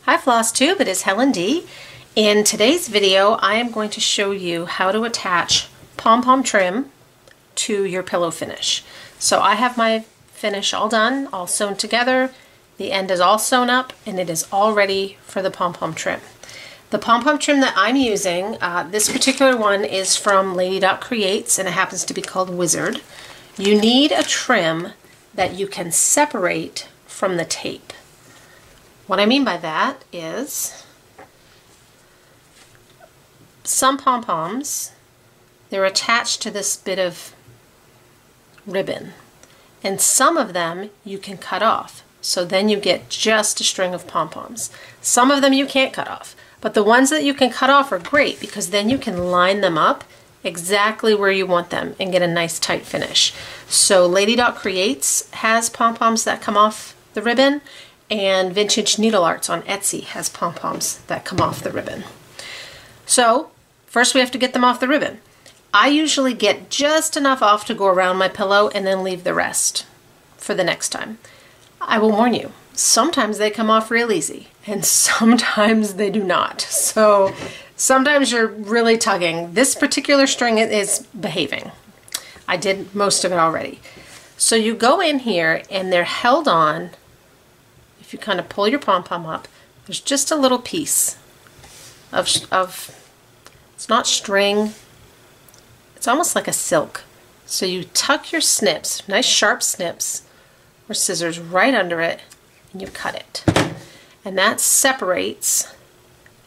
Hi Flosstube, it is Helen D. In today's video I am going to show you how to attach Pom Pom trim to your pillow finish. So I have my finish all done, all sewn together, the end is all sewn up, and it is all ready for the Pom Pom trim. The Pom Pom trim that I'm using, this particular one is from Lady Creates and it happens to be called Wizard. You need a trim that you can separate from the tape. What I mean by that is some pom-poms, they're attached to this bit of ribbon, and some of them you can cut off, so then you get just a string of pom-poms. Some of them you can't cut off, but the ones that you can cut off are great because then you can line them up exactly where you want them and get a nice tight finish. So Lady Creates has pom-poms that come off the ribbon, and Vintage Needle Arts on Etsy has pom-poms that come off the ribbon. So first we have to get them off the ribbon. I usually get just enough off to go around my pillow and then leave the rest for the next time. I will warn you, sometimes they come off real easy and sometimes they do not. So sometimes you're really tugging. This particular string is behaving. I did most of it already. So you go in here and they're held on. If you kind of pull your pom-pom up, there's just a little piece of it's not string, it's almost like a silk. So you tuck your snips, nice sharp snips or scissors right under it, and you cut it. And that separates,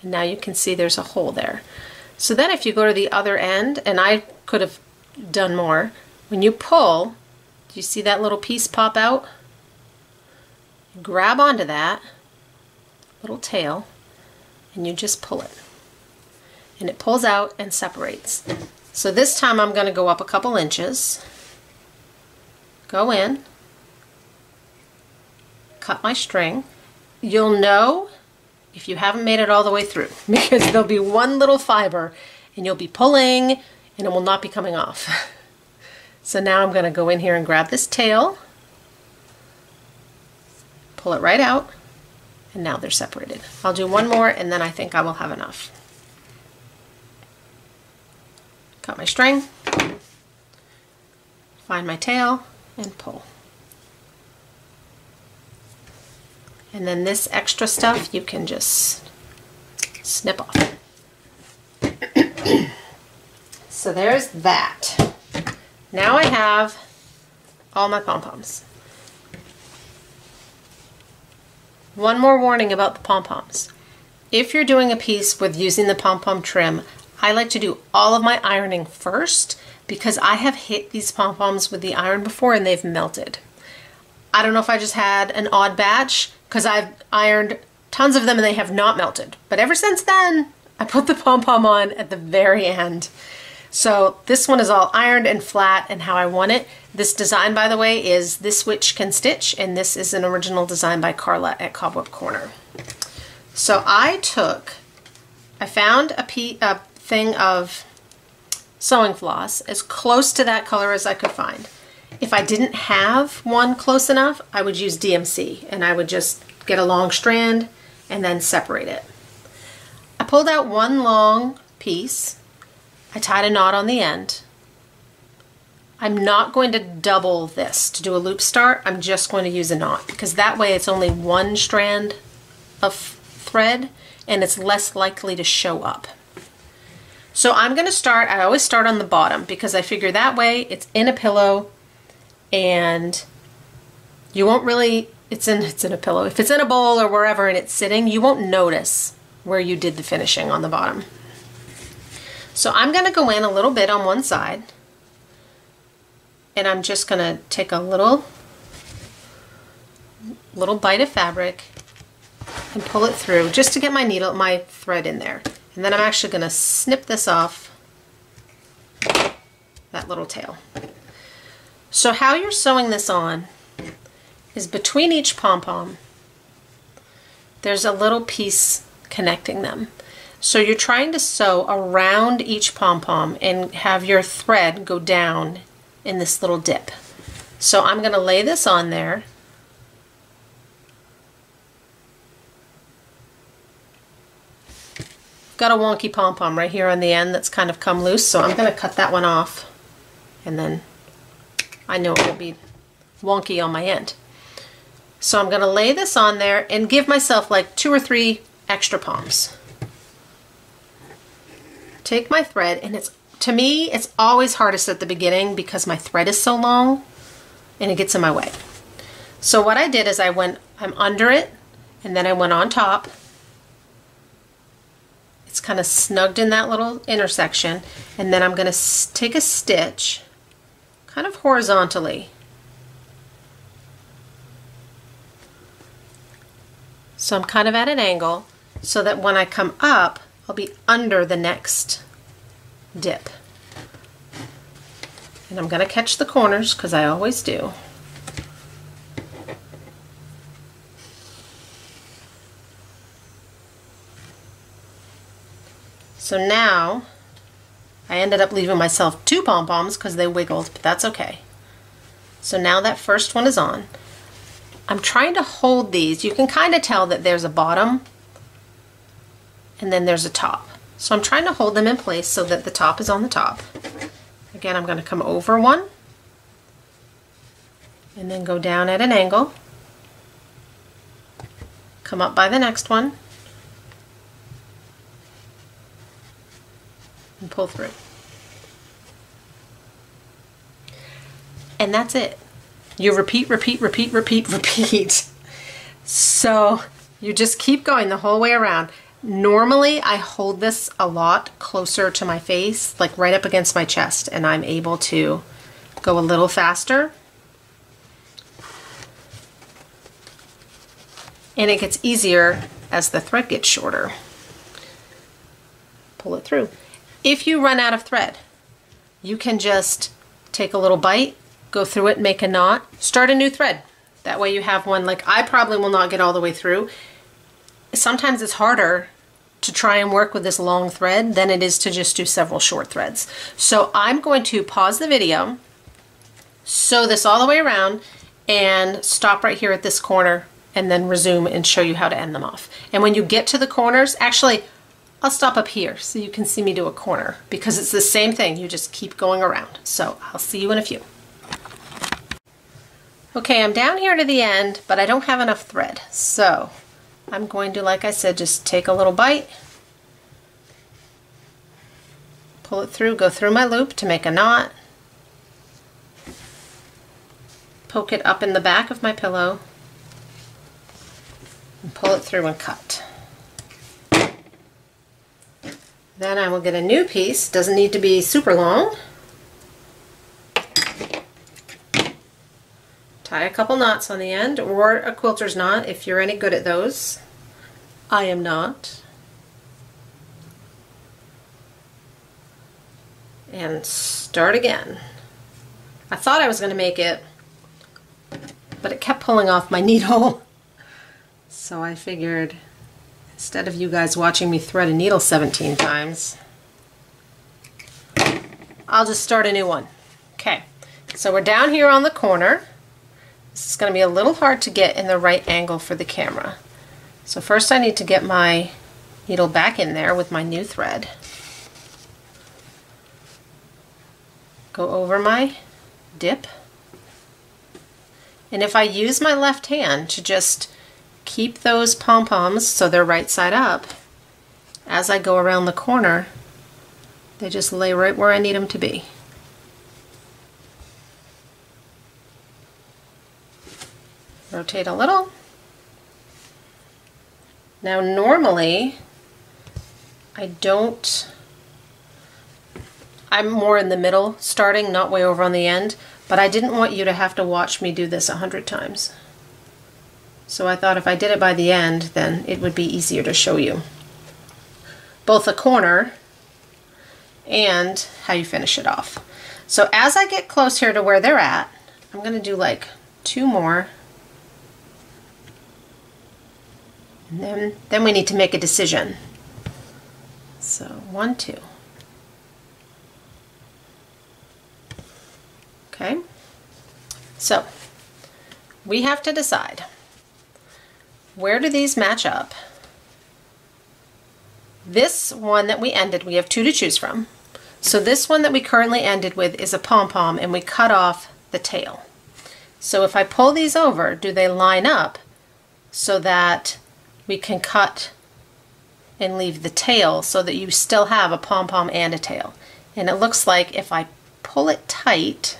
and now you can see there's a hole there. So then if you go to the other end, and I could have done more, when you pull, do you see that little piece pop out? Grab onto that little tail and you just pull it, and it pulls out and separates. So this time I'm going to go up a couple inches, go in, cut my string. You'll know if you haven't made it all the way through because there'll be one little fiber and you'll be pulling and it will not be coming off. So now I'm going to go in here and grab this tail, pull it right out, and now they're separated. I'll do one more and then I think I will have enough. Cut my string, find my tail, and pull. And then this extra stuff you can just snip off. So there's that. Now I have all my pom-poms. One more warning about the pom-poms. If you're doing a piece with using the pom-pom trim, I like to do all of my ironing first because I have hit these pom-poms with the iron before and they've melted. I don't know if I just had an odd batch because I've ironed tons of them and they have not melted. But ever since then, I put the pom-pom on at the very end. So this one is all ironed and flat and how I want it. This design, by the way, is This Witch Can Stitch, and this is an original design by Carla at Cobweb Corner. So I found a thing of sewing floss as close to that color as I could find. If I didn't have one close enough, I would use DMC, and I would just get a long strand and then separate it. I pulled out one long piece. I tied a knot on the end. I'm not going to double this to do a loop start. I'm just going to use a knot because that way it's only one strand of thread and it's less likely to show up. So I'm going to start, I always start on the bottom because I figure that way it's in a pillow and you won't really, it's in a pillow. If it's in a bowl or wherever and it's sitting, you won't notice where you did the finishing on the bottom. So I'm going to go in a little bit on one side, and I'm just going to take a little bite of fabric and pull it through just to get my thread in there. And then I'm actually going to snip this off that little tail. So how you're sewing this on is between each pom-pom, there's a little piece connecting them. So you're trying to sew around each pom-pom and have your thread go down in this little dip. So I'm going to lay this on there got a wonky pom-pom right here on the end that's kind of come loose, so I'm going to cut that one off, and then I know it will be wonky on my end. So I'm going to lay this on there and give myself like 2 or 3 extra poms. Take my thread, and to me it's always hardest at the beginning because my thread is so long and it gets in my way. So what I did is I'm under it, and then I went on top. It's kind of snugged in that little intersection, and then I'm going to take a stitch kind of horizontally. So I'm kind of at an angle so that when I come up, I'll be under the next dip. And I'm going to catch the corners because I always do. So now I ended up leaving myself 2 pom-poms because they wiggled, but that's okay. So now that first one is on. I'm trying to hold these. You can kind of tell that there's a bottom and then there's a top. So I'm trying to hold them in place so that the top is on the top. Again, I'm going to come over one and then go down at an angle. Come up by the next one and pull through. And that's it. You repeat, repeat, repeat, repeat, repeat. So you just keep going the whole way around. Normally I hold this a lot closer to my face, like right up against my chest, and I'm able to go a little faster. And it gets easier as the thread gets shorter. Pull it through. If you run out of thread, you can just take a little bite, go through it, make a knot, start a new thread. That way you have one. Like, I probably will not get all the way through. Sometimes it's harder to try and work with this long thread than it is to just do several short threads. So I'm going to pause the video, sew this all the way around, and stop right here at this corner, and then resume and show you how to end them off. And when you get to the corners, actually, I'll stop up here so you can see me do a corner, because it's the same thing. You just keep going around. So I'll see you in a few. Okay, I'm down here to the end, but I don't have enough thread. So I'm going to, like I said, just take a little bite, pull it through, go through my loop to make a knot, poke it up in the back of my pillow, and pull it through and cut. Then I will get a new piece. Doesn't need to be super long. Tie a couple knots on the end, or a quilter's knot if you're any good at those. I am not. And start again. I thought I was going to make it, but it kept pulling off my needle. So I figured, instead of you guys watching me thread a needle 17 times, I'll just start a new one. Okay, so we're down here on the corner. This is going to be a little hard to get in the right angle for the camera. So first I need to get my needle back in there with my new thread. Go over my dip. And if I use my left hand to just keep those pom-poms so they're right side up, as I go around the corner, they just lay right where I need them to be. Rotate a little. Now normally I'm more in the middle starting, not way over on the end, but I didn't want you to have to watch me do this 100 times. So I thought if I did it by the end, then it would be easier to show you both a corner and how you finish it off. So as I get close here to where they're at, I'm going to do like 2 more. And then we need to make a decision. So 1, 2. Okay. So we have to decide, where do these match up This one that we ended, we have two to choose from. So this one that we currently ended with is a pom-pom, and we cut off the tail. So if I pull these over, do they line up so that we can cut and leave the tail so that you still have a pom-pom and a tail? And it looks like if I pull it tight,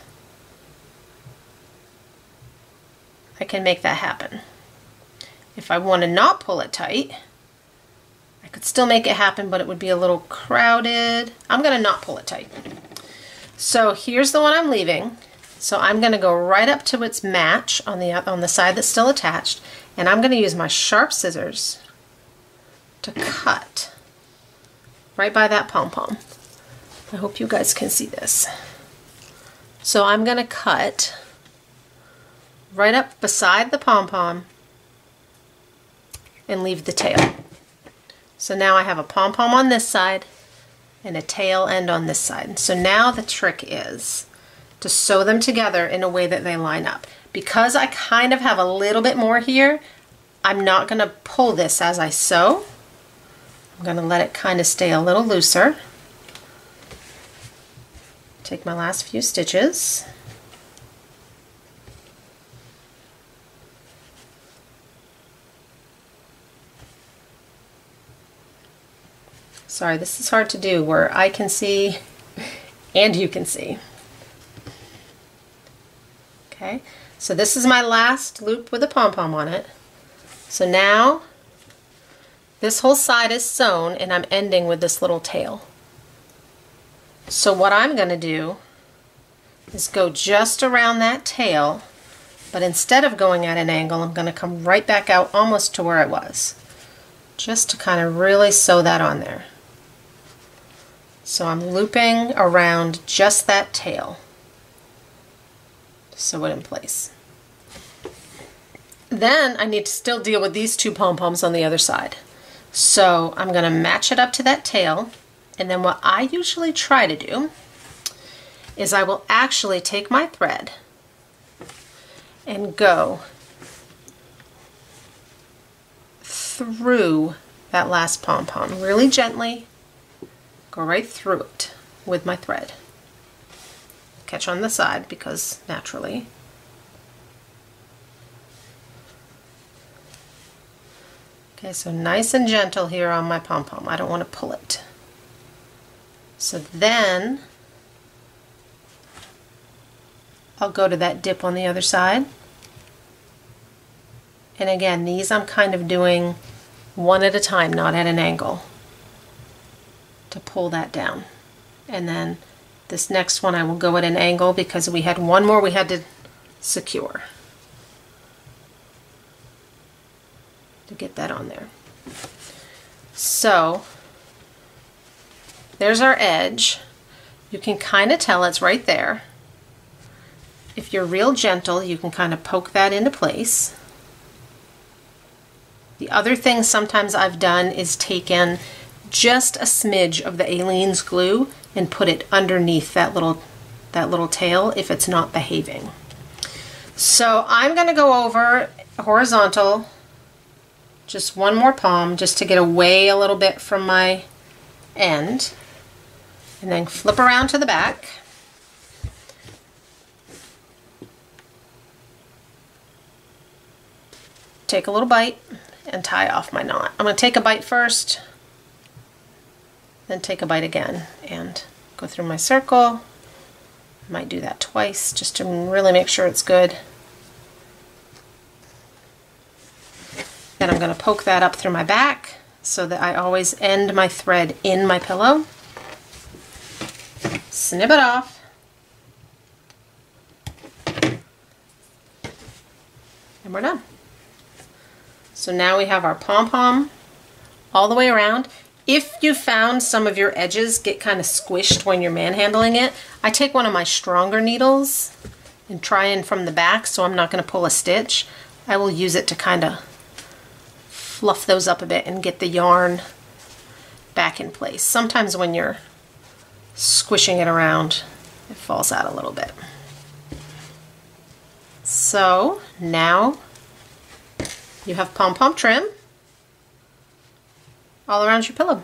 I can make that happen. If I want to not pull it tight, I could still make it happen, but it would be a little crowded. I'm going to not pull it tight. So here's the one I'm leaving. So I'm going to go right up to its match on the side that's still attached, and I'm going to use my sharp scissors to cut right by that pom-pom. I hope you guys can see this. So I'm going to cut right up beside the pom-pom and leave the tail. So now I have a pom-pom on this side and a tail end on this side. So now the trick is to sew them together in a way that they line up. Because I kind of have a little bit more here, I'm not going to pull this as I sew. I'm going to let it kind of stay a little looser. Take my last few stitches. Sorry, this is hard to do where I can see and you can see. Okay, so this is my last loop with a pom-pom on it. So now this whole side is sewn and I'm ending with this little tail. So what I'm going to do is go just around that tail, but instead of going at an angle, I'm going to come right back out almost to where I was, just to kind of really sew that on there. So I'm looping around just that tail to sew it in place. Then I need to still deal with these two pom-poms on the other side. So I'm going to match it up to that tail, and then what I usually try to do is I will actually take my thread and go through that last pom-pom really gently. Go right through it with my thread. Catch on the side because naturally. Okay, so nice and gentle here on my pom-pom. I don't want to pull it. So then I'll go to that dip on the other side. And again, these I'm kind of doing one at a time, not at an angle, to pull that down. And then this next one I will go at an angle because we had one more we had to secure to get that on there. So there's our edge. You can kind of tell it's right there. If you're real gentle, you can kind of poke that into place. The other thing sometimes I've done is taken just a smidge of the Aleene's glue and put it underneath that little tail if it's not behaving. So I'm going to go over horizontal, just one more palm just to get away a little bit from my end, and then flip around to the back. Take a little bite and tie off my knot. I'm going to take a bite first, then take a bite again and go through my circle. I might do that twice just to really make sure it's good. Then I'm going to poke that up through my back so that I always end my thread in my pillow. Snip it off. And we're done. So now we have our pom-pom all the way around. If you found some of your edges get kind of squished when you're manhandling it, I take one of my stronger needles and try in from the back, so I'm not going to pull a stitch. I will use it to kind of fluff those up a bit and get the yarn back in place. Sometimes when you're squishing it around, it falls out a little bit. So now you have pom-pom trim all around your pillow.